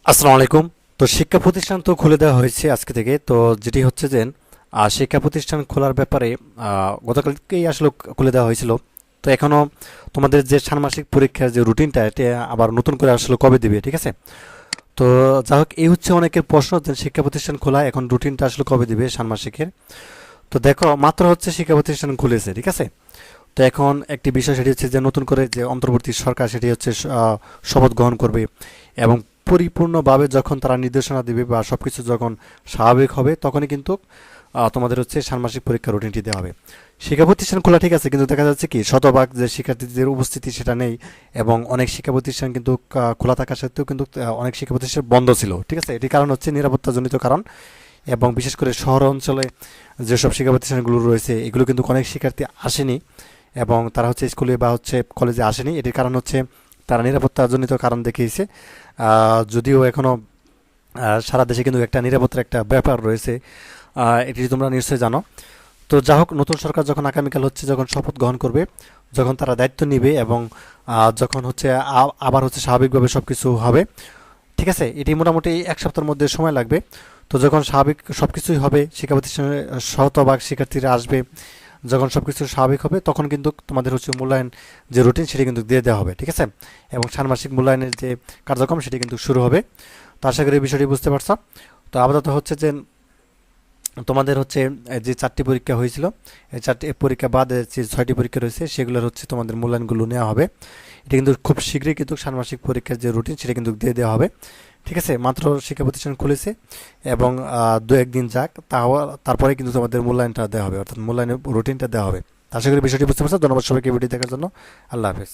আসসালামু আলাইকুম। তো শিক্ষা প্রতিষ্ঠান তো খুলে দেওয়া হয়েছে আজকে থেকে। তো যেটি হচ্ছে যে শিক্ষা প্রতিষ্ঠান খোলার ব্যাপারে গতকালকেই আসলে খুলে দেওয়া হয়েছিল। তো এখনও তোমাদের যে ষান্মাসিক পরীক্ষার যে রুটিনটা এটা আবার নতুন করে আসলে কবে দিবে, ঠিক আছে? তো যাই হোক, এই হচ্ছে অনেকের প্রশ্ন যে শিক্ষা প্রতিষ্ঠান খোলা এখন রুটিনটা আসলে কবে দিবে ষান্মাসিকের। তো দেখো, মাত্র হচ্ছে শিক্ষা প্রতিষ্ঠান খুলেছে, ঠিক আছে? তো এখন একটি বিষয় সেটি হচ্ছে যে নতুন করে যে অন্তর্বর্তী সরকার সেটি হচ্ছে শপথ গ্রহণ করবে এবং পরিপূর্ণভাবে যখন তারা নির্দেশনা দিবে বা সব কিছু যখন স্বাভাবিক হবে তখনই কিন্তু তোমাদের হচ্ছে ষান্মাসিক পরীক্ষার রুটিনটি দেওয়া হবে। শিক্ষা প্রতিষ্ঠান খোলা ঠিক আছে, কিন্তু দেখা যাচ্ছে কি শতভাগ যে শিক্ষার্থীদের উপস্থিতি সেটা নেই। এবং অনেক শিক্ষা প্রতিষ্ঠান কিন্তু খোলা থাকা সত্ত্বেও কিন্তু অনেক শিক্ষা প্রতিষ্ঠান বন্ধ ছিল, ঠিক আছে? এটির কারণ হচ্ছে নিরাপত্তাজনিত কারণ। এবং বিশেষ করে শহর অঞ্চলে যেসব শিক্ষা প্রতিষ্ঠানগুলো রয়েছে এগুলো কিন্তু অনেক শিক্ষার্থী আসেনি এবং তারা হচ্ছে স্কুলে বা হচ্ছে কলেজে আসেনি। এটির কারণ হচ্ছে তারা নিরাপত্তাজনিত কারণ দেখিয়েছে। যদিও এখনও সারা দেশে কিন্তু একটা নিরাপত্তার একটা ব্যাপার রয়েছে, এটি তোমরা নিশ্চয়ই জানো। তো যা হোক, নতুন সরকার যখন আগামীকাল হচ্ছে যখন শপথ গ্রহণ করবে, যখন তারা দায়িত্ব নিবে এবং যখন হচ্ছে আবার হচ্ছে স্বাভাবিকভাবে সব কিছু হবে, ঠিক আছে? এটি মোটামুটি এক সপ্তাহের মধ্যে সময় লাগবে। তো যখন স্বাভাবিক সব কিছুই হবে, শিক্ষা প্রতিষ্ঠানের শতভাগ শিক্ষার্থীরা আসবে, যখন সব কিছু স্বাভাবিক হবে তখন কিন্তু তোমাদের হচ্ছে মূল্যায়ন যে রুটিন সেটি কিন্তু দিয়ে দেওয়া হবে, ঠিক আছে? এবং ষান্মাসিক মূল্যায়নের যে কার্যক্রম সেটি কিন্তু শুরু হবে। তো আশা করি এই বিষয়টি বুঝতে পারছো। তো আপাতত হচ্ছে যে তোমাদের হচ্ছে যে চারটি পরীক্ষা হয়েছিল, এই চারটি পরীক্ষা বাদে যে ছয়টি পরীক্ষা রয়েছে সেগুলোর হচ্ছে তোমাদের মূল্যায়নগুলো নেওয়া হবে। এটা কিন্তু খুব শীঘ্রই কিন্তু ষান্মাসিক পরীক্ষার যে রুটিন সেটা কিন্তু দিয়ে দেওয়া হবে, ঠিক আছে? মাত্র শিক্ষা প্রতিষ্ঠান খুলেছে এবং দু একদিন যাক তারপরে কিন্তু তোমাদের মূল্যায়নটা দেওয়া হবে, অর্থাৎ মূল্যায়নের রুটিনটা দেওয়া হবে। আশা করি বিষয়টি বুঝতে পারছো। ধন্যবাদ সবাইকে ভিডিও দেখার জন্য। আল্লাহ হাফেজ।